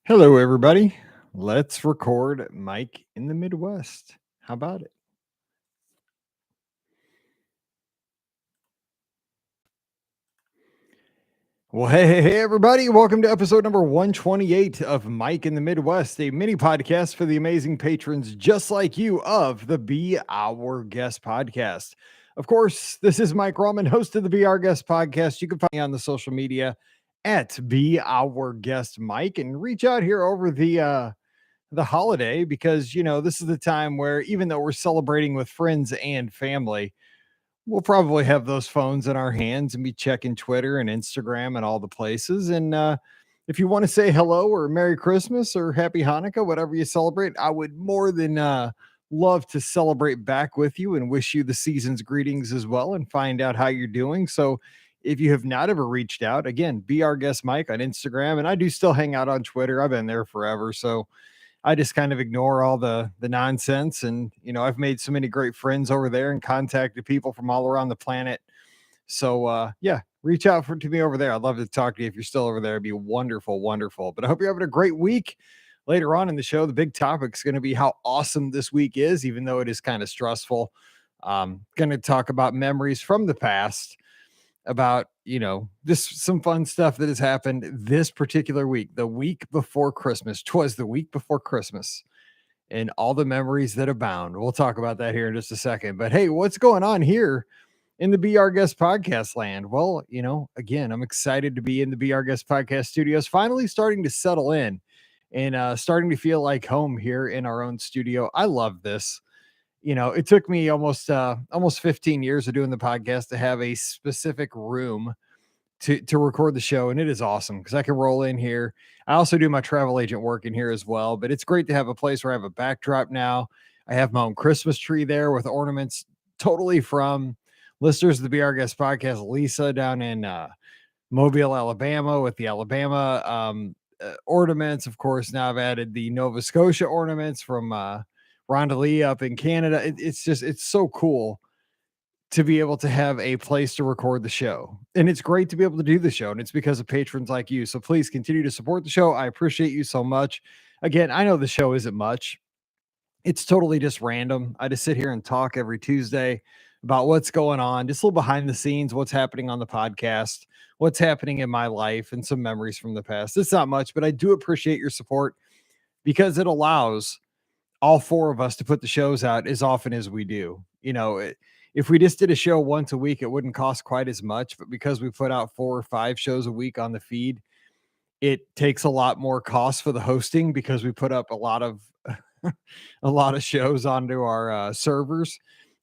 Hello, everybody. Let's record Mike in the Midwest. How about it? Well, hey, everybody. Welcome to episode number 128 of Mike in the Midwest, a mini podcast for the amazing patrons just like you of the Be Our Guest podcast. Of course, this is Mike Roman, host of the Be Our Guest podcast. You can find me on the social media at Be Our Guest Mike and reach out here over the holiday because this is the time where even though we're celebrating with friends and family, we'll probably have those phones in our hands and be checking Twitter and Instagram and all the places. And if you want to say hello or Merry Christmas or Happy Hanukkah, whatever you celebrate, I would more than love to celebrate back with you and wish you the season's greetings as well and find out how you're doing. So if you have not ever reached out, again, Be Our Guest Mike on Instagram, and I do still hang out on Twitter. I've been there forever, so I just kind of ignore all the nonsense. And I've made so many great friends over there and contacted people from all around the planet. So yeah, reach out to me over there. I'd love to talk to you if you're still over there. It'd be wonderful, wonderful. But I hope you're having a great week. Later on in the show, the big topic is going to be how awesome this week is, even though it is kind of stressful. Going to talk about memories from the past, about just some fun stuff that has happened this particular week, the week before Christmas. Twas the week before Christmas, and all the memories that abound. We'll talk about that here in just a second. But hey, what's going on here in the Be Our Guest podcast land? Well, again, I'm excited to be in the Be Our Guest podcast studios, finally starting to settle in and starting to feel like home here in our own studio. I love this. It took me almost 15 years of doing the podcast to have a specific room to record the show, and it is awesome because I can roll in here. I also do my travel agent work in here as well, but it's great to have a place where I have a backdrop now. I have my own Christmas tree there with ornaments totally from listeners of the Be Our Guest podcast, Lisa down in Mobile, Alabama, with the Alabama ornaments. Of course, now I've added the Nova Scotia ornaments from Rhonda Lee up in Canada. It's so cool to be able to have a place to record the show. And it's great to be able to do the show. And it's because of patrons like you. So please continue to support the show. I appreciate you so much. Again, I know the show isn't much. It's totally just random. I just sit here and talk every Tuesday about what's going on, just a little behind the scenes, what's happening on the podcast, what's happening in my life, and some memories from the past. It's not much, but I do appreciate your support because it allows all four of us to put the shows out as often as we do. If we just did a show once a week, it wouldn't cost quite as much. But because we put out 4 or 5 shows a week on the feed, it takes a lot more cost for the hosting because we put up a lot of a lot of shows onto our servers.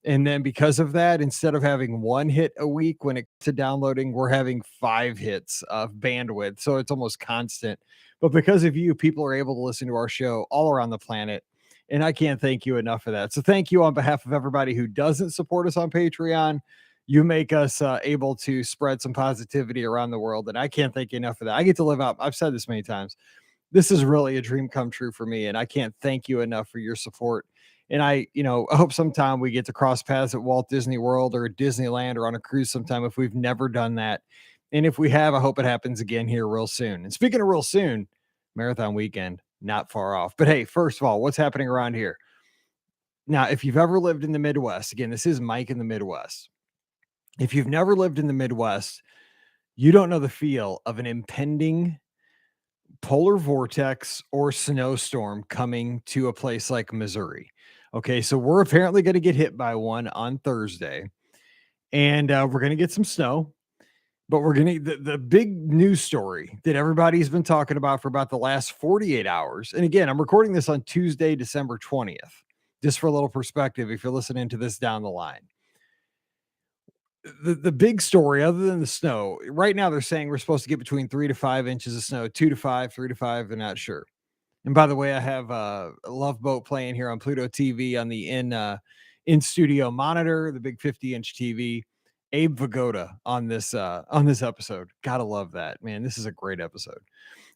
And then because of that, instead of having one hit a week when it to downloading, we're having 5 hits of bandwidth. So it's almost constant. But because of you, people are able to listen to our show all around the planet. And I can't thank you enough for that. So thank you on behalf of everybody who doesn't support us on Patreon. You make us able to spread some positivity around the world. And I can't thank you enough for that. I get to live out. I've said this many times. This is really a dream come true for me. And I can't thank you enough for your support. And I hope sometime we get to cross paths at Walt Disney World or at Disneyland or on a cruise sometime if we've never done that. And if we have, I hope it happens again here real soon. And speaking of real soon, marathon weekend, not far off. But hey, first of all, what's happening around here? Now, if you've ever lived in the Midwest, again, this is Mike in the Midwest. If you've never lived in the Midwest, you don't know the feel of an impending polar vortex or snowstorm coming to a place like Missouri. Okay, so we're apparently going to get hit by one on Thursday, and we're going to get some snow. But we're going to the big news story that everybody's been talking about for about the last 48 hours. And again, I'm recording this on Tuesday, December 20th, just for a little perspective. If you're listening to this down the line, the big story, other than the snow, right now they're saying we're supposed to get between 3 to 5 inches of snow, 2 to 5, 3 to 5. They're not sure. And by the way, I have a Love Boat playing here on Pluto TV on the in studio monitor, the big 50-inch TV. Abe Vigoda on this episode. Gotta love that, man. This is a great episode.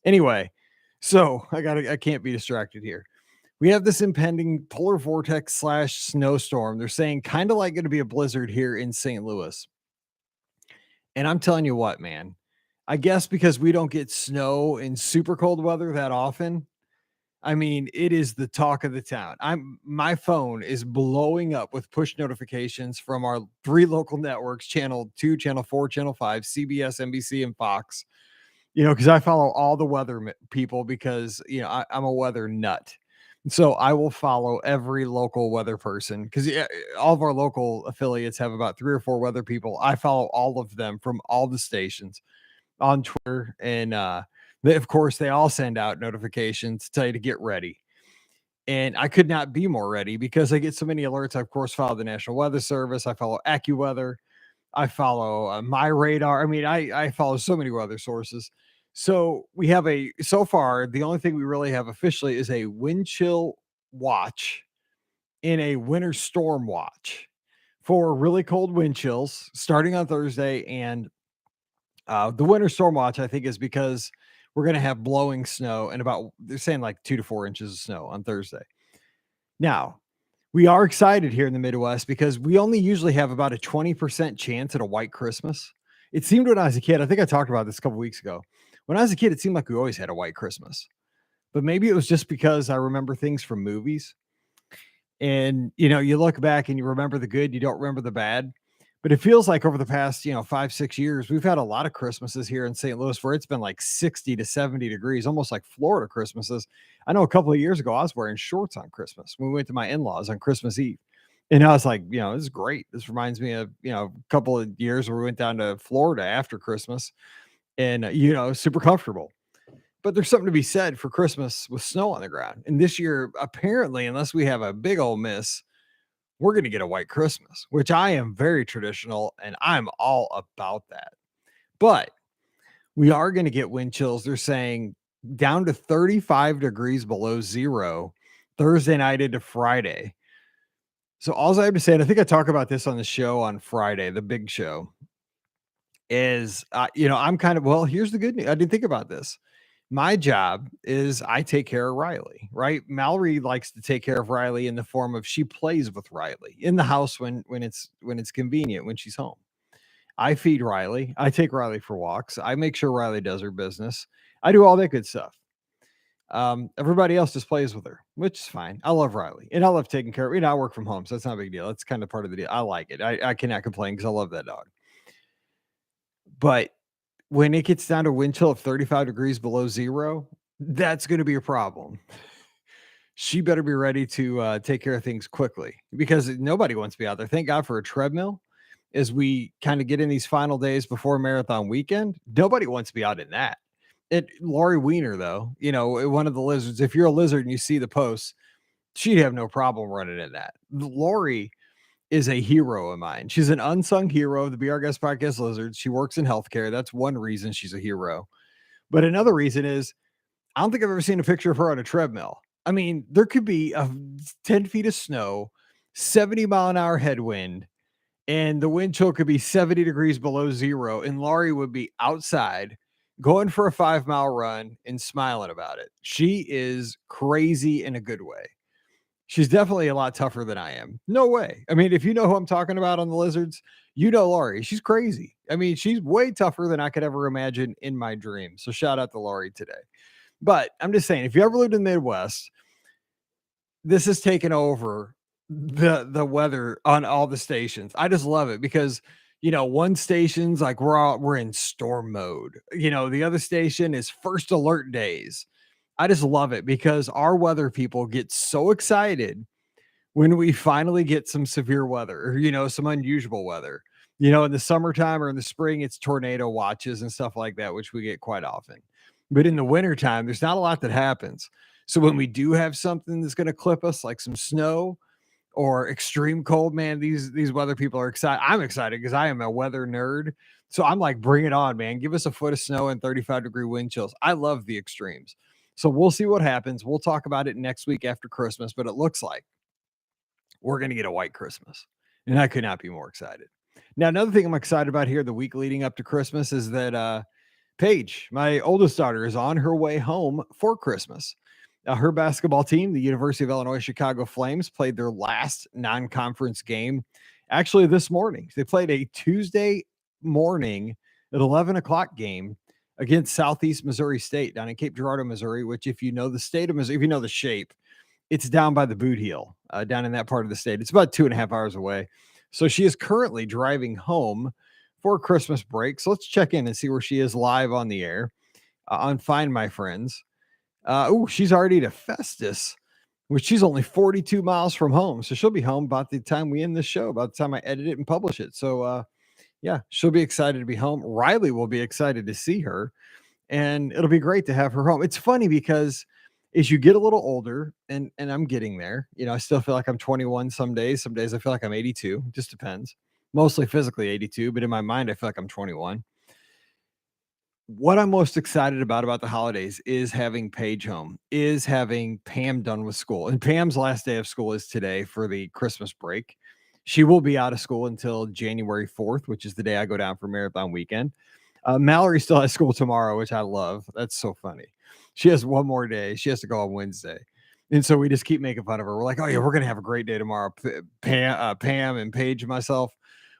Anyway, so I can't be distracted here. We have this impending polar vortex / snowstorm. They're saying kind of like going to be a blizzard here in St. Louis. And I'm telling you what, man, I guess because we don't get snow and super cold weather that often. I mean, it is the talk of the town. My phone is blowing up with push notifications from our 3 local networks, Channel 2, Channel 4, Channel 5, CBS, NBC, and Fox. Because I follow all the weather people because, I'm a weather nut. So I will follow every local weather person because all of our local affiliates have about 3 or 4 weather people. I follow all of them from all the stations on Twitter, and of course, they all send out notifications to tell you to get ready. And I could not be more ready because I get so many alerts. I, of course, follow the National Weather Service. I follow AccuWeather. I follow My Radar. I mean, I follow so many weather sources. So we have so far, the only thing we really have officially is a wind chill watch and a winter storm watch for really cold wind chills starting on Thursday. And the winter storm watch, I think, is because we're going to have blowing snow and they're saying like 2 to 4 inches of snow on Thursday. Now, we are excited here in the Midwest because we only usually have about a 20% chance at a white Christmas. It seemed when I was a kid, I think I talked about this a couple weeks ago. When I was a kid, it seemed like we always had a white Christmas. But maybe it was just because I remember things from movies. And, you look back and you remember the good, you don't remember the bad. But it feels like over the past, 5, 6 years, we've had a lot of Christmases here in St. Louis where it's been like 60 to 70 degrees, almost like Florida Christmases. I know a couple of years ago, I was wearing shorts on Christmas when we went to my in-laws on Christmas Eve. And I was like, this is great. This reminds me of, a couple of years where we went down to Florida after Christmas and, super comfortable. But there's something to be said for Christmas with snow on the ground. And this year, apparently, unless we have a big old miss, we're going to get a white Christmas, which I am very traditional and I'm all about that. But we are going to get wind chills. They're saying down to 35 degrees below zero Thursday night into Friday. So all I have to say, and I think I talk about this on the show on Friday, the big show, is, I'm kind of, well, here's the good news. I didn't think about this. My job is I take care of Riley, right? Mallory likes to take care of Riley in the form of she plays with Riley in the house when it's convenient, when she's home. I feed Riley. I take Riley for walks. I make sure Riley does her business. I do all that good stuff. Everybody else just plays with her, which is fine. I love Riley and I love taking care of, I work from home, so that's not a big deal. That's kind of part of the deal. I like it. I cannot complain because I love that dog. But when it gets down to wind chill of 35 degrees below zero, that's going to be a problem. She better be ready to take care of things quickly because nobody wants to be out there. Thank God for a treadmill as we kind of get in these final days before marathon weekend. Nobody wants to be out in that. Lori Weiner, though, one of the lizards, if you're a lizard and you see the posts, she'd have no problem running in that. Lori is a hero of mine. She's an unsung hero of the Be Our Guest Podcast Lizards. She works in healthcare. That's one reason she's a hero. But another reason is I don't think I've ever seen a picture of her on a treadmill. I mean, there could be 10 feet of snow, 70-mile-an-hour headwind, and the wind chill could be 70 degrees below zero, and Laurie would be outside going for a 5-mile run and smiling about it. She is crazy in a good way. She's definitely a lot tougher than I am. No way. I mean, if you know who I'm talking about on the lizards, you know Laurie. She's crazy. I mean, she's way tougher than I could ever imagine in my dreams. So shout out to Laurie today. But I'm just saying, if you ever lived in the Midwest, this has taken over the weather on all the stations. I just love it because one station's like we're in storm mode. The other station is first alert days. I just love it because our weather people get so excited when we finally get some severe weather, or, some unusual weather. In the summertime or in the spring, it's tornado watches and stuff like that, which we get quite often. But in the wintertime, there's not a lot that happens. So when we do have something that's going to clip us, like some snow or extreme cold, man, these weather people are excited. I'm excited because I am a weather nerd. So I'm like, bring it on, man. Give us a foot of snow and 35-degree wind chills. I love the extremes. So we'll see what happens. We'll talk about it next week after Christmas, but it looks like we're going to get a white Christmas. And I could not be more excited. Now, another thing I'm excited about here the week leading up to Christmas is that Paige, my oldest daughter, is on her way home for Christmas. Her basketball team, the University of Illinois Chicago Flames, played their last non-conference game actually this morning. They played a Tuesday morning at 11 o'clock game against Southeast Missouri State down in Cape Girardeau, Missouri, which, if you know the state of Missouri, if you know the shape, it's down by the Boot Heel, down in that part of the state. It's about 2.5 hours away. So she is currently driving home for Christmas break. So let's check in and see where she is live on the air on Find My Friends. She's already to Festus, which she's only 42 miles from home. So she'll be home about the time we end this show, about the time I edit it and publish it. So, yeah, she'll be excited to be home. Riley will be excited to see her, and it'll be great to have her home. It's funny because as you get a little older, and I'm getting there, I still feel like I'm 21 some days. Some days I feel like I'm 82. Just depends. Mostly physically 82, but in my mind I feel like I'm 21. What I'm most excited about the holidays is having Paige home, is having Pam done with school. And Pam's last day of school is today for the Christmas break. She will be out of school until January 4th, which is the day I go down for marathon weekend. Mallory still has school tomorrow, which I love. That's so funny. She has one more day. She has to go on Wednesday. And so we just keep making fun of her. We're like, oh, yeah, we're going to have a great day tomorrow. Pam and Paige and myself,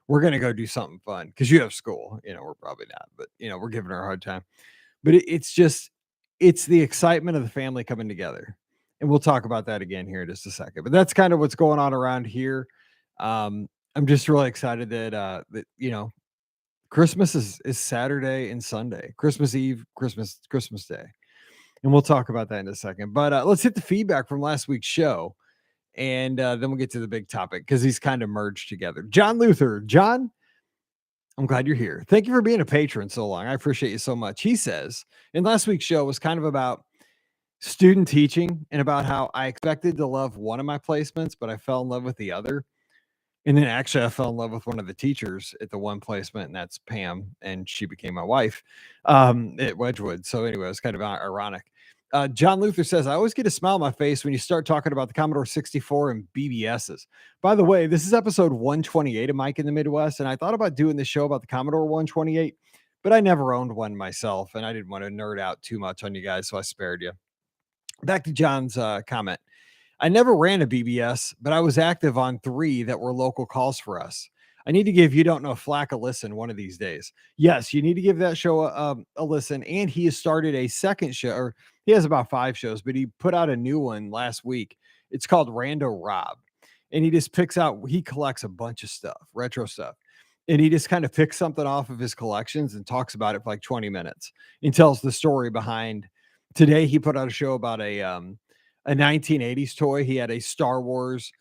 we're going to go do something fun because you have school. We're probably not, but, we're giving her a hard time. But it's the excitement of the family coming together. And we'll talk about that again here in just a second. But that's kind of what's going on around here. I'm just really excited that Christmas is Saturday and Sunday, Christmas Eve, Christmas Day. And we'll talk about that in a second. But let's hit the feedback from last week's show. And then we'll get to the big topic because these kind of merged together. John Luther. John, I'm glad you're here. Thank you for being a patron so long. I appreciate you so much. He says, in last week's show was kind of about student teaching and about how I expected to love one of my placements, but I fell in love with the other. And then actually I fell in love with one of the teachers at the one placement, and that's Pam, and she became my wife at Wedgwood. So anyway, it was kind of ironic. John Luther says, I always get a smile on my face when you start talking about the Commodore 64 and BBSs. By the way, this is episode 128 of Mike in the Midwest, and I thought about doing this show about the Commodore 128, but I never owned one myself, and I didn't want to nerd out too much on you guys, so I spared you. Back to John's comment. I never ran a BBS, but I was active on 3 that were local calls for us. I need to give You Don't Know Flack a listen one of these days. Yes, you need to give that show a listen. And he has started a second show, or he has about 5 shows, but he put out a new one last week. It's called Rando Rob. And he just he collects a bunch of stuff, retro stuff. And he just kind of picks something off of his collections and talks about it for like 20 minutes and tells the story behind. Today, he put out a show about a 1980s toy. He had a Star Wars,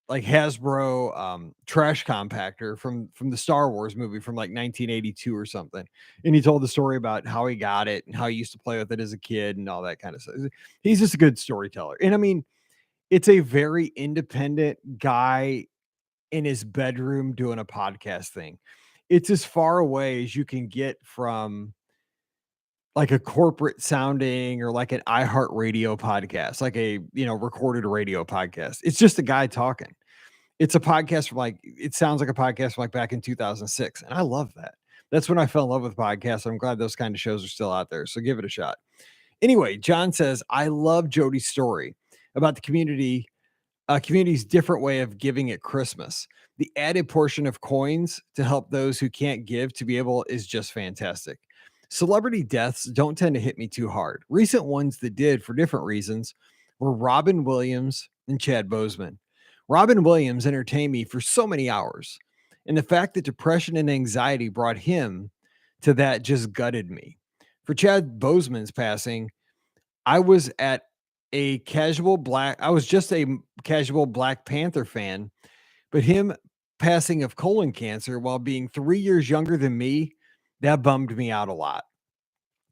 like Hasbro trash compactor from the Star Wars movie from like 1982 or something. And he told the story about how he got it and how he used to play with it as a kid and all that kind of stuff. He's just a good storyteller. And I mean, it's a very independent guy in his bedroom doing a podcast thing. It's as far away as you can get from like a corporate sounding or like an iHeartRadio podcast, like a, recorded radio podcast. It's just a guy talking. It's a podcast from it sounds like a podcast from like back in 2006. And I love that. That's when I fell in love with podcasts. I'm glad those kind of shows are still out there. So give it a shot. Anyway, John says, I love Jody's story about the community's different way of giving at Christmas. The added portion of coins to help those who can't give to be able is just fantastic. Celebrity deaths don't tend to hit me too hard. Recent ones that did for different reasons were Robin Williams and Chad Boseman. Robin Williams entertained me for so many hours, and the fact that depression and anxiety brought him to that just gutted me. For Chad Boseman's passing, I was just a casual Black Panther fan, but him passing of colon cancer while being 3 years younger than me, that bummed me out a lot.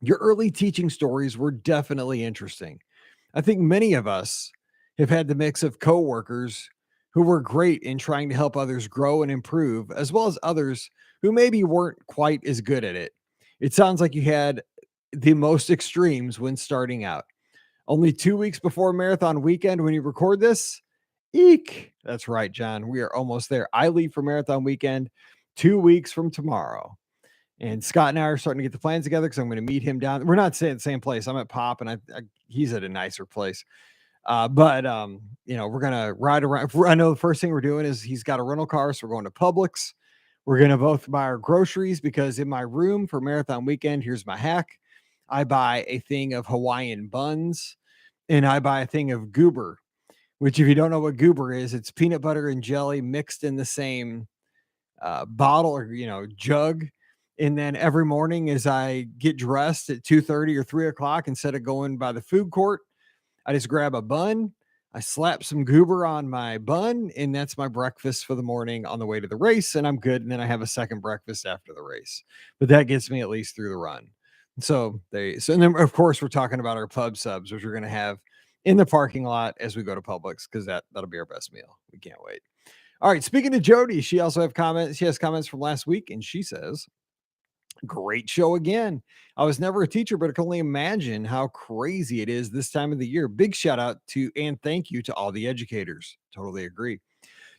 Your early teaching stories were definitely interesting. I think many of us have had the mix of coworkers who were great in trying to help others grow and improve, as well as others who maybe weren't quite as good at it. It sounds like you had the most extremes when starting out. Only 2 weeks before marathon weekend when you record this. Eek. That's right, John. We are almost there. I leave for marathon weekend 2 weeks from tomorrow. And Scott and I are starting to get the plans together because I'm going to meet him down. We're not staying at the same place. I'm at Pop, and he's at a nicer place. But we're going to ride around. I know the first thing we're doing is he's got a rental car, so we're going to Publix. We're going to both buy our groceries because in my room for marathon weekend, here's my hack. I buy a thing of Hawaiian buns and I buy a thing of goober, which, if you don't know what goober is, it's peanut butter and jelly mixed in the same bottle or jug. And then every morning, as I get dressed at 2:30 or 3 o'clock, instead of going by the food court, I just grab a bun. I slap some goober on my bun, and that's my breakfast for the morning on the way to the race. And I'm good. And then I have a second breakfast after the race, but that gets me at least through the run. And then of course we're talking about our pub subs, which we're going to have in the parking lot as we go to Publix, because that'll be our best meal. We can't wait. All right. Speaking of Jody, she also have comments. She has comments from last week, and she says, "Great show again. I was never a teacher, but I can only imagine how crazy it is this time of the year. Big shout out to and thank you to all the educators." Totally agree.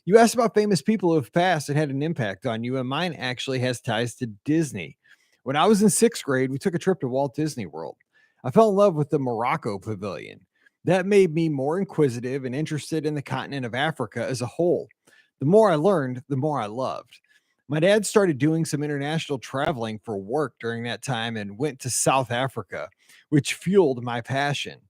You asked about famous people who have passed and had an impact on you, and mine actually has ties to Disney. When I was in sixth grade, we took a trip to Walt Disney World. I fell in love with the Morocco Pavilion. That made me more inquisitive and interested in the continent of Africa as a whole. The more I learned, the more I loved. My dad started doing some international traveling for work during that time and went to South Africa, which fueled my passion.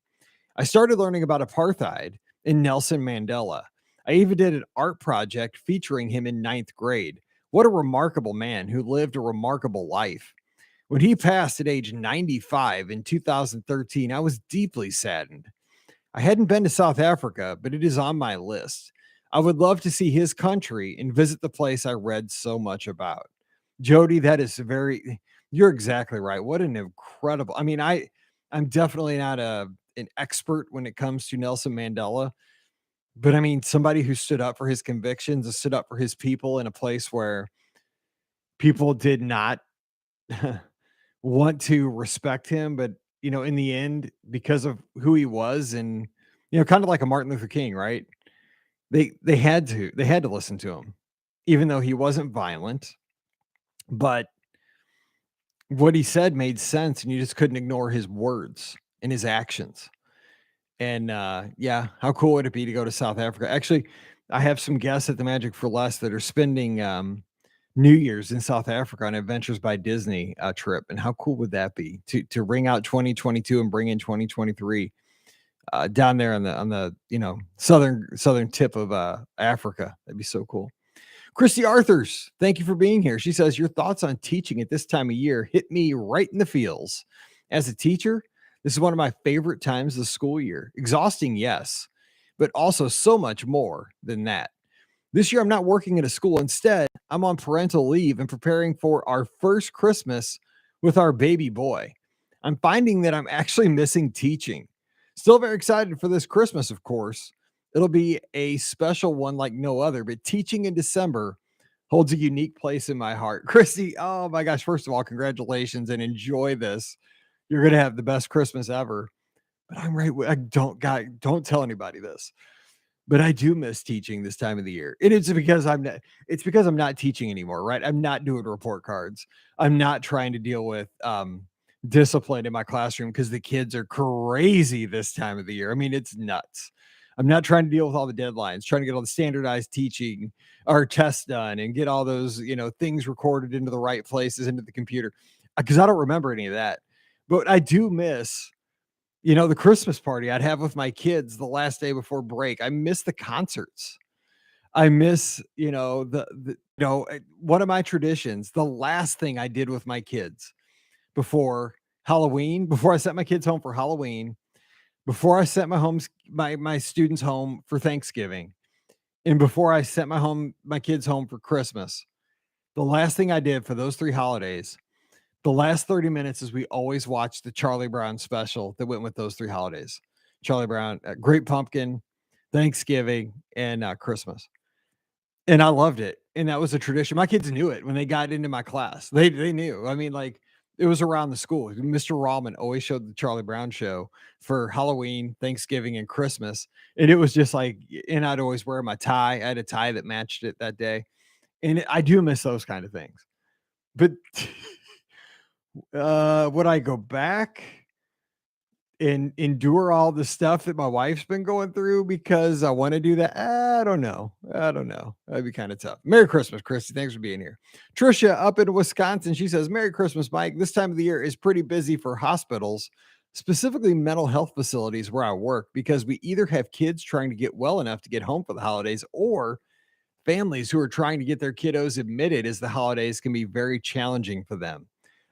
I started learning about apartheid and Nelson Mandela. I even did an art project featuring him in ninth grade. What a remarkable man who lived a remarkable life. When he passed at age 95 in 2013, I was deeply saddened. I hadn't been to South Africa, but it is on my list. I would love to see his country and visit the place I read so much about. Jody, that is you're exactly right. What an incredible, I'm definitely not an expert when it comes to Nelson Mandela, but I mean, somebody who stood up for his convictions and stood up for his people in a place where people did not want to respect him, but in the end, because of who he was, and kind of like a Martin Luther King, right? They had to listen to him, even though he wasn't violent, but what he said made sense, and you just couldn't ignore his words and his actions. And yeah, how cool would it be to go to South Africa? Actually, I have some guests at the Magic for Less that are spending New Year's in South Africa on Adventures by Disney trip. And how cool would that be to ring out 2022 and bring in 2023 down there on the southern tip of Africa? That'd be so cool. Christy Arthurs, thank you for being here. She says, "Your thoughts on teaching at this time of year hit me right in the feels. As a teacher, this is one of my favorite times of the school year. Exhausting, yes, but also so much more than that. This year, I'm not working at a school. Instead, I'm on parental leave and preparing for our first Christmas with our baby boy. I'm finding that I'm actually missing teaching. Still very excited for this Christmas, of course. It'll be a special one like no other, but teaching in December holds a unique place in my heart." Christy, oh my gosh, first of all, congratulations and enjoy this. You're going to have the best Christmas ever. But I'm right. I don't tell anybody this, but I do miss teaching this time of the year. And it's because I'm not teaching anymore, right? I'm not doing report cards. I'm not trying to deal with discipline in my classroom because the kids are crazy this time of the year. I mean, it's nuts. I'm not trying to deal with all the deadlines, trying to get all the standardized teaching or tests done and get all those, things recorded into the right places into the computer, because I don't remember any of that. But I do miss the Christmas party I'd have with my kids the last day before break. I miss the concerts. I miss, one of my traditions, the last thing I did with my kids before Halloween, before I sent my kids home for Halloween, before I sent my students home for Thanksgiving, and before I sent my kids home for Christmas. The last thing I did for those 3 holidays, the last 30 minutes, is we always watch the Charlie Brown special that went with those 3 holidays. Charlie Brown, Great Pumpkin, Thanksgiving, and Christmas. And I loved it. And that was a tradition. My kids knew it when they got into my class. They knew. I mean, like, it was around the school. Mr. Rahman always showed the Charlie Brown show for Halloween, Thanksgiving, and Christmas. And it was just like, and I'd always wear my tie. I had a tie that matched it that day. And I do miss those kind of things. But would I go back? and endure all the stuff that my wife's been going through because I want to do that? I don't know. I don't know. That'd be kind of tough. Merry Christmas, Christy. Thanks for being here. Trisha up in Wisconsin, she says, Merry Christmas, Mike. This time of the year is pretty busy for hospitals, specifically mental health facilities where I work, because we either have kids trying to get well enough to get home for the holidays or families who are trying to get their kiddos admitted as the holidays can be very challenging for them.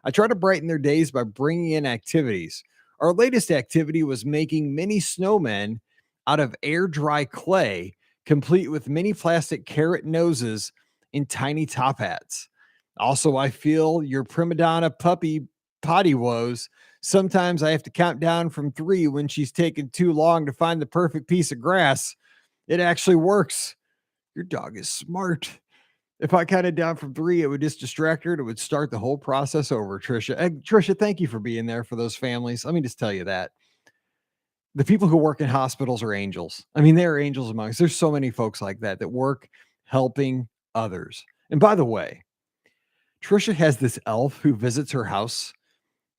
I try to brighten their days by bringing in activities. Our latest activity was making mini snowmen out of air dry clay, complete with mini plastic carrot noses and tiny top hats. Also, I feel your prima donna puppy potty woes. Sometimes I have to count down from 3 when she's taken too long to find the perfect piece of grass. It actually works. Your dog is smart. If I counted down from 3, it would just distract her. It would start the whole process over, Trisha. And Trisha, thank you for being there for those families. Let me just tell you that the people who work in hospitals are angels. I mean, they're angels among us. There's so many folks like that that work helping others. And by the way, Trisha has this elf who visits her house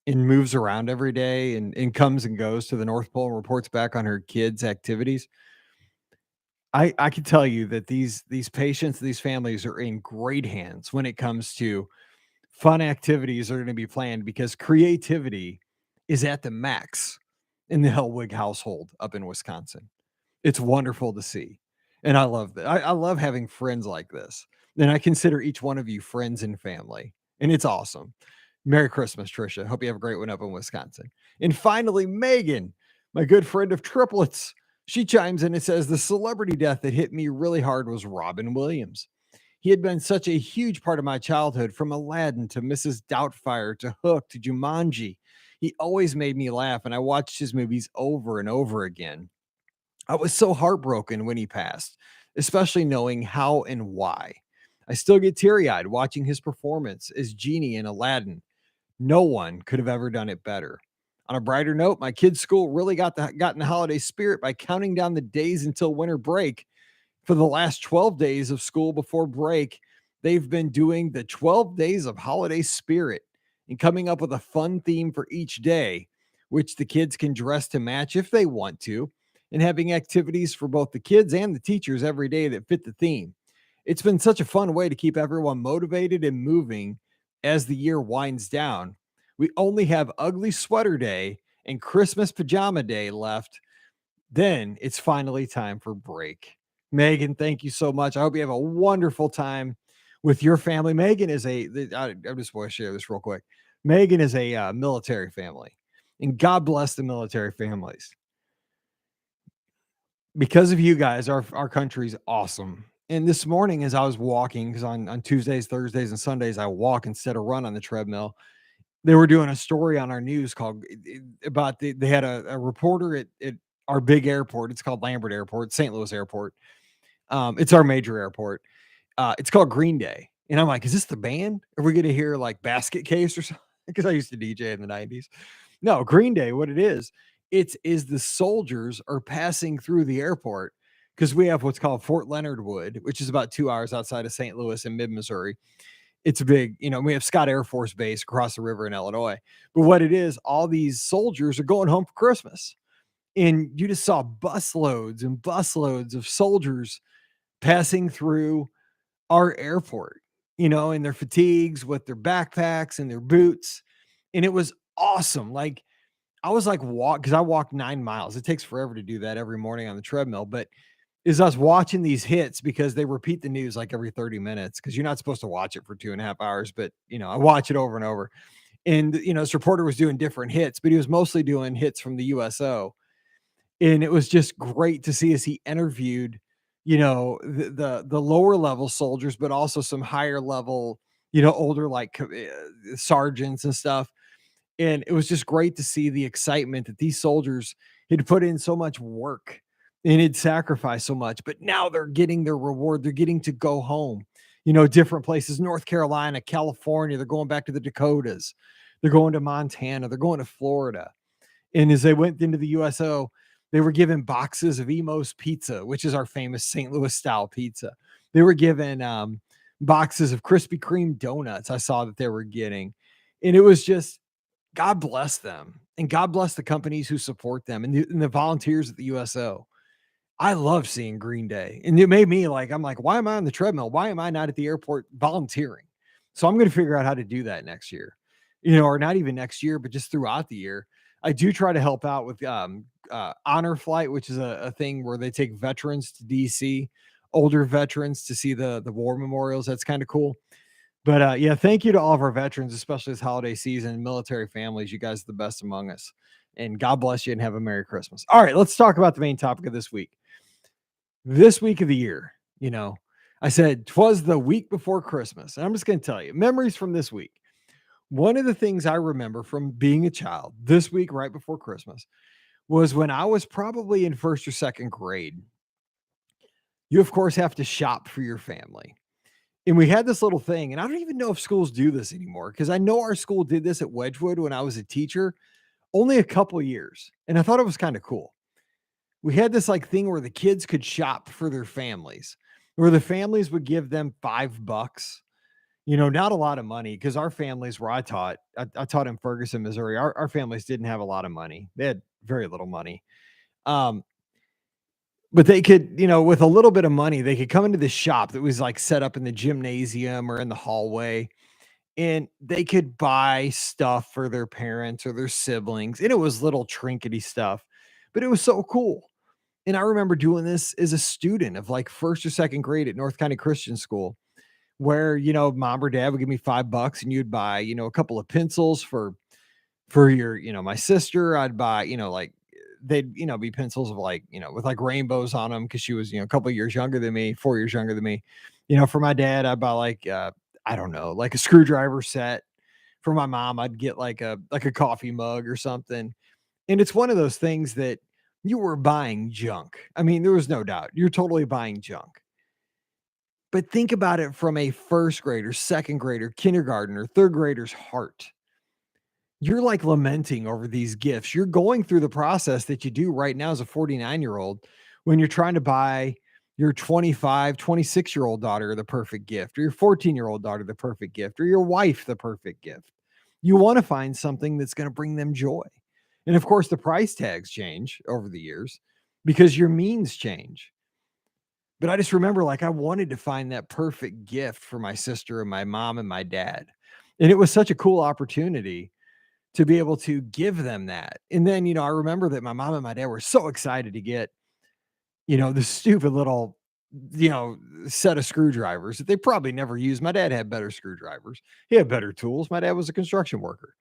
and moves around every day and comes and goes to the North Pole and reports back on her kids' activities. I can tell you that these patients, these families are in great hands when it comes to fun activities that are going to be planned, because creativity is at the max in the Hellwig household up in Wisconsin. It's wonderful to see. And I love that. I love having friends like this. And I consider each one of you friends and family. And it's awesome. Merry Christmas, Trisha. Hope you have a great one up in Wisconsin. And finally, Megan, my good friend of triplets. She chimes in and says, the celebrity death that hit me really hard was Robin Williams. He had been such a huge part of my childhood, from Aladdin to Mrs. Doubtfire to Hook to Jumanji. He always made me laugh, and I watched his movies over and over again. I was so heartbroken when he passed, especially knowing how and why. I still get teary eyed watching his performance as Genie in Aladdin. No one could have ever done it better. On a brighter note, my kids' school really got in the holiday spirit by counting down the days until winter break. For the last 12 days of school before break, they've been doing the 12 days of holiday spirit and coming up with a fun theme for each day, which the kids can dress to match if they want to, and having activities for both the kids and the teachers every day that fit the theme. It's been such a fun way to keep everyone motivated and moving as the year winds down. We only have Ugly Sweater Day and Christmas Pajama Day left. Then it's finally time for break. Megan, thank you so much. I hope you have a wonderful time with your family. Megan is I just want to share this real quick. Megan is a military family, and God bless the military families. Because of you guys, our country's awesome. And this morning, as I was walking, because on Tuesdays, Thursdays, and Sundays, I walk instead of run on the treadmill. They were doing a story on our news called about they had a reporter at our big airport. It's called Lambert Airport, St. Louis Airport. It's our major airport. It's called Green Day. And I'm like, is this the band? Are we going to hear like Basket Case or something? Because I used to DJ in the 90s. No, Green Day, what it is the soldiers are passing through the airport, because we have what's called Fort Leonard Wood, which is about 2 hours outside of St. Louis in mid-Missouri. It's a big, we have Scott Air Force Base across the river in Illinois. But what it is, all these soldiers are going home for Christmas. And you just saw busloads and busloads of soldiers passing through our airport, in their fatigues with their backpacks and their boots. And it was awesome. Like, I was like, because I walk 9 miles. It takes forever to do that every morning on the treadmill. But is us watching these hits, because they repeat the news like every 30 minutes, because you're not supposed to watch it for 2.5 hours. But, I watch it over and over. And, this reporter was doing different hits, but he was mostly doing hits from the USO. And it was just great to see as he interviewed, the lower level soldiers, but also some higher level, older like sergeants and stuff. And it was just great to see the excitement that these soldiers had put in so much work and had sacrificed so much, but now they're getting their reward. They're getting to go home, different places, North Carolina, California. They're going back to the Dakotas. They're going to Montana. They're going to Florida. And as they went into the USO, they were given boxes of Emo's Pizza, which is our famous St. Louis style pizza. They were given boxes of Krispy Kreme donuts. I saw that they were getting, and it was just, God bless them. And God bless the companies who support them and the volunteers at the USO. I love seeing Green Day. And it made me like, I'm like, why am I on the treadmill? Why am I not at the airport volunteering? So I'm going to figure out how to do that next year, or not even next year, but just throughout the year. I do try to help out with Honor Flight, which is a thing where they take veterans to DC, older veterans to see the war memorials. That's kind of cool. But yeah, thank you to all of our veterans, especially this holiday season, military families. You guys are the best among us. And God bless you and have a Merry Christmas. All right, let's talk about the main topic of this week. This week of the year, I said 'twas the week before Christmas. And I'm just going to tell you memories from this week. One of the things I remember from being a child this week, right before Christmas, was when I was probably in first or second grade. You, of course, have to shop for your family. And we had this little thing, and I don't even know if schools do this anymore because I know our school did this at Wedgwood when I was a teacher only a couple years. And I thought it was kind of cool. We had this like thing where the kids could shop for their families, where the families would give them $5. Not a lot of money because our families where I taught in Ferguson, Missouri. Our families didn't have a lot of money. They had very little money. Um, but they could, with a little bit of money, they could come into the shop that was like set up in the gymnasium or in the hallway and they could buy stuff for their parents or their siblings. And it was little trinkety stuff, but it was so cool. And I remember doing this as a student of like first or second grade at North County Christian School, where, mom or dad would give me $5 and you'd buy, a couple of pencils for your, my sister. I'd buy, like they'd, be pencils of like, with like rainbows on them because she was, a couple of years younger than me, 4 years younger than me. For my dad, I'd buy like I don't know, like a screwdriver set. For my mom, I'd get like a coffee mug or something. And it's one of those things that you were buying junk. I mean, there was no doubt. You're totally buying junk. But think about it from a first grader, second grader, kindergartner, third grader's heart. You're like lamenting over these gifts. You're going through the process that you do right now as a 49-year-old when you're trying to buy your 25, 26-year-old daughter the perfect gift, or your 14-year-old daughter the perfect gift, or your wife the perfect gift. You want to find something that's going to bring them joy. And of course, the price tags change over the years because your means change. But I just remember like I wanted to find that perfect gift for my sister and my mom and my dad. And it was such a cool opportunity to be able to give them that. And then, I remember that my mom and my dad were so excited to get, the stupid little, set of screwdrivers that they probably never used. My dad had better screwdrivers. He had better tools. My dad was a construction worker.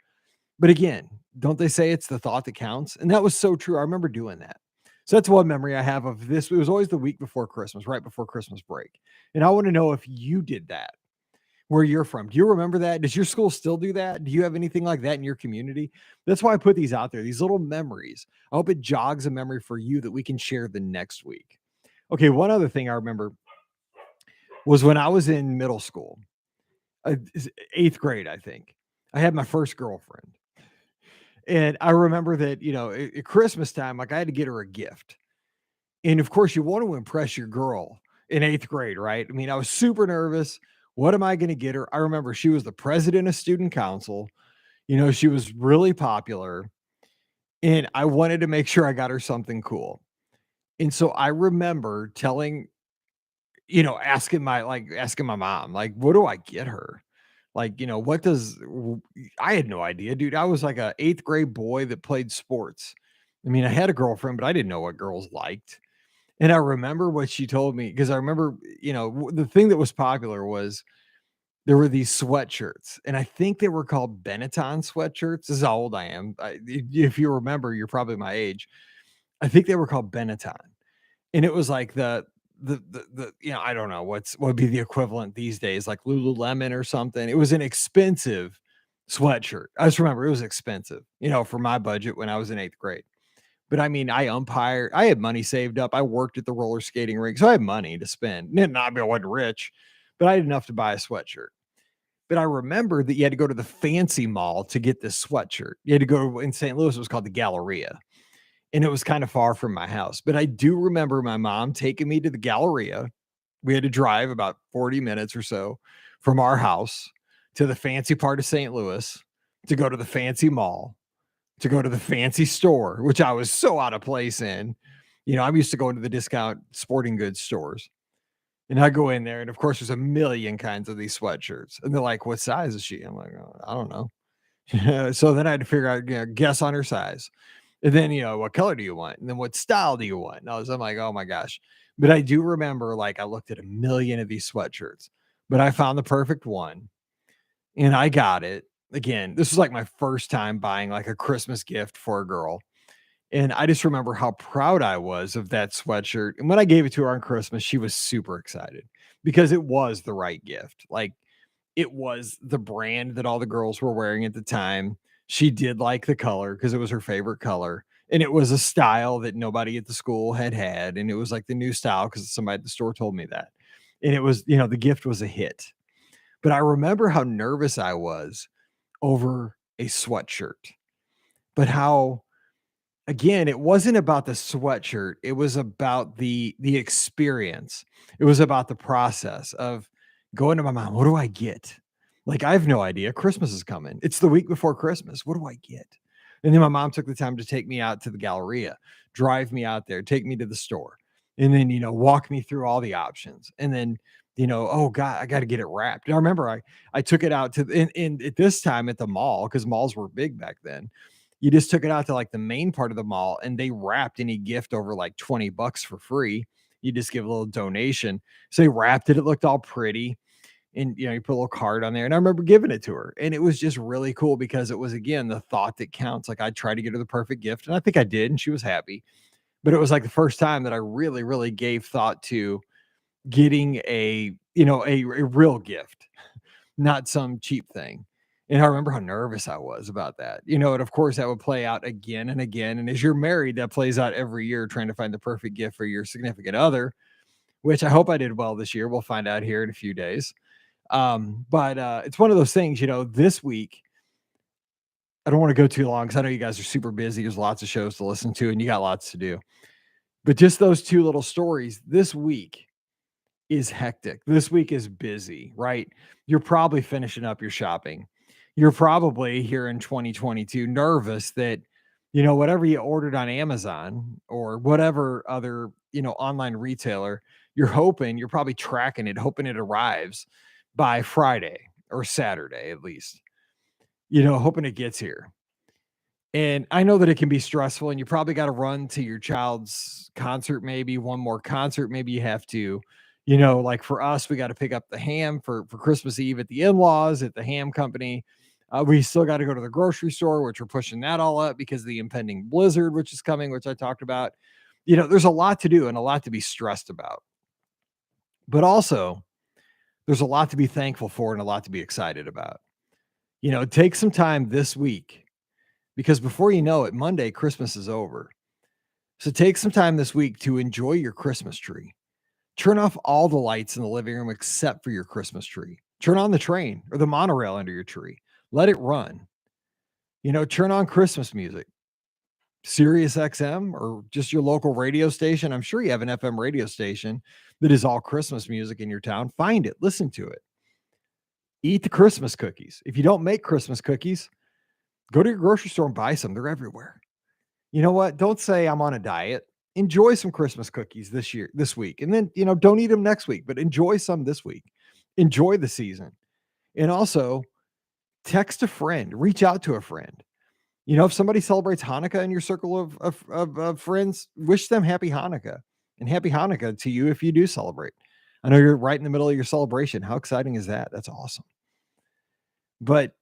But again, don't they say it's the thought that counts? And that was so true. I remember doing that. So that's one memory I have of this. It was always the week before Christmas, right before Christmas break. And I want to know if you did that where you're from. Do you remember that? Does your school still do that? Do you have anything like that in your community? That's why I put these out there, these little memories. I hope it jogs a memory for you that we can share the next week. Okay, one other thing I remember was when I was in middle school, eighth grade, I think. I had my first girlfriend. And I remember that, at Christmas time, like I had to get her a gift. And of course, you want to impress your girl in eighth grade, right? I mean, I was super nervous. What am I going to get her? I remember she was the president of student council. She was really popular. And I wanted to make sure I got her something cool. And so I remember telling, asking my mom, like, what do I get her? Like, I had no idea, dude. I was like a eighth grade boy that played sports. I mean, I had a girlfriend, but I didn't know what girls liked. And I remember what she told me because I remember, the thing that was popular was there were these sweatshirts, and I think they were called Benetton sweatshirts. This is how old I am. If you remember, you're probably my age. I think they were called Benetton, and it was like I don't know what would be the equivalent these days, like Lululemon or something. It was an expensive sweatshirt. I just remember it was expensive, for my budget when I was in eighth grade. But I mean, I umpired. I had money saved up. I worked at the roller skating rink, so I had money to spend. Not I wasn't rich, but I had enough to buy a sweatshirt. But I remember that you had to go to the fancy mall to get this sweatshirt. You had to go in St. Louis. It was called the Galleria, and it was kind of far from my house. But I do remember my mom taking me to the Galleria. We had to drive about 40 minutes or so from our house to the fancy part of St. Louis to go to the fancy mall to go to the fancy store, which I was so out of place in. I'm used to going to the discount sporting goods stores. And I go in there, and of course, there's a million kinds of these sweatshirts. And they're like, "What size is she?" I'm like, "Oh, I don't know." So then I had to figure out, guess on her size. And then, what color do you want? And then what style do you want? And I'm like, oh my gosh. But I do remember, like, I looked at a million of these sweatshirts, but I found the perfect one and I got it. Again, this was like my first time buying like a Christmas gift for a girl. And I just remember how proud I was of that sweatshirt. And when I gave it to her on Christmas, she was super excited because it was the right gift. Like, it was the brand that all the girls were wearing at the time. She did like the color because it was her favorite color, and it was a style that nobody at the school had, and it was like the new style because somebody at the store told me that. And it was, the gift was a hit. But I remember how nervous I was over a sweatshirt, but how, again, it wasn't about the sweatshirt, it was about the experience. It was about the process of going to my mom, "What do I get?" Like, I have no idea, Christmas is coming. It's the week before Christmas, what do I get? And then my mom took the time to take me out to the Galleria, drive me out there, take me to the store, and then, walk me through all the options. And then, "Oh god, I gotta get it wrapped." And I remember I took it out to and at this time at the mall, because malls were big back then. You just took it out to like the main part of the mall and they wrapped any gift over like 20 bucks for free. You just give a little donation. So they wrapped it. It looked all pretty. And you put a little card on there. And I remember giving it to her. And it was just really cool because it was, again, the thought that counts. Like, I tried to get her the perfect gift. And I think I did. And she was happy. But it was like the first time that I really, really gave thought to getting a real gift, not some cheap thing. And I remember how nervous I was about that. And of course that would play out again and again. And as you're married, that plays out every year, trying to find the perfect gift for your significant other, which I hope I did well this year. We'll find out here in a few days. But it's one of those things, this week, I don't want to go too long because I know you guys are super busy. There's lots of shows to listen to and you got lots to do. But just those two little stories this week is hectic. This week is busy, right? You're probably finishing up your shopping. You're probably here in 2022 nervous that, whatever you ordered on Amazon or whatever other, online retailer, you're probably tracking it, hoping it arrives by Friday or Saturday at least, hoping it gets here. And I know that it can be stressful and you probably got to run to your child's concert, maybe one more concert. Maybe you have to, like for us, we got to pick up the ham for Christmas Eve at the in-laws at the ham company. We still got to go to the grocery store, which we're pushing that all up because of the impending blizzard, which is coming, which I talked about. There's a lot to do and a lot to be stressed about. But also, there's a lot to be thankful for and a lot to be excited about. Take some time this week because before you know it, Monday, Christmas is over. So take some time this week to enjoy your Christmas tree. Turn off all the lights in the living room except for your Christmas tree. Turn on the train or the monorail under your tree. Let it run. Turn on Christmas music. Sirius XM or just your local radio station. I'm sure you have an FM radio station that is all Christmas music in your town. Find it, listen to it. Eat the Christmas cookies. If you don't make Christmas cookies, go to your grocery store and buy some. They're everywhere. You know what? Don't say I'm on a diet. Enjoy some Christmas cookies this week. And then, don't eat them next week, but enjoy some this week. Enjoy the season. And also text a friend, reach out to a friend. If somebody celebrates Hanukkah in your circle of friends, wish them happy Hanukkah and happy Hanukkah to you if you do celebrate. I know you're right in the middle of your celebration. How exciting is that? That's awesome. But,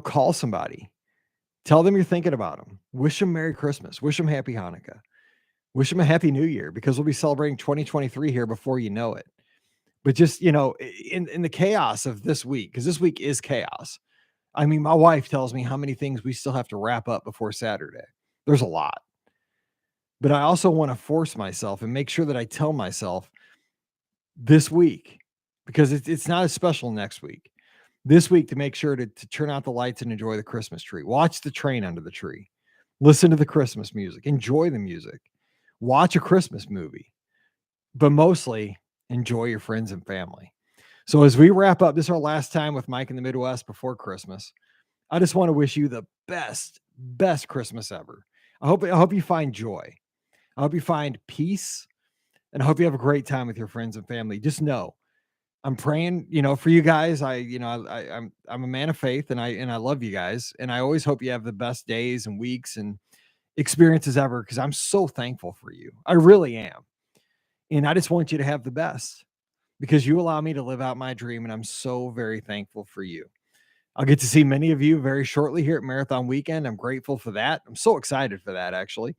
call somebody. Tell them you're thinking about them. Wish them Merry Christmas. Wish them Happy Hanukkah. Wish them a Happy New Year because we'll be celebrating 2023 here before you know it. But just, in the chaos of this week, because this week is chaos. I mean, my wife tells me how many things we still have to wrap up before Saturday. There's a lot. But I also want to force myself and make sure that I tell myself this week, because it's not as special next week. This week to make sure to turn out the lights and enjoy the Christmas tree. Watch the train under the tree. Listen to the Christmas music. Enjoy the music. Watch a Christmas movie. But mostly enjoy your friends and family. So as we wrap up, this is our last time with Mike in the Midwest before Christmas. I just want to wish you the best Christmas ever. I hope you find joy. I hope you find peace, and I hope you have a great time with your friends and family. Just know I'm praying, for you guys. I'm a man of faith, and I love you guys, and I always hope you have the best days and weeks and experiences ever because I'm so thankful for you. I really am. And I just want you to have the best because you allow me to live out my dream. And I'm so very thankful for you. I'll get to see many of you very shortly here at Marathon Weekend. I'm grateful for that. I'm so excited for that, actually.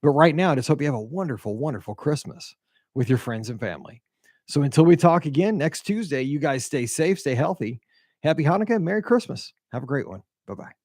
But right now, I just hope you have a wonderful, wonderful Christmas with your friends and family. So until we talk again next Tuesday, you guys stay safe, stay healthy. Happy Hanukkah, Merry Christmas. Have a great one. Bye bye.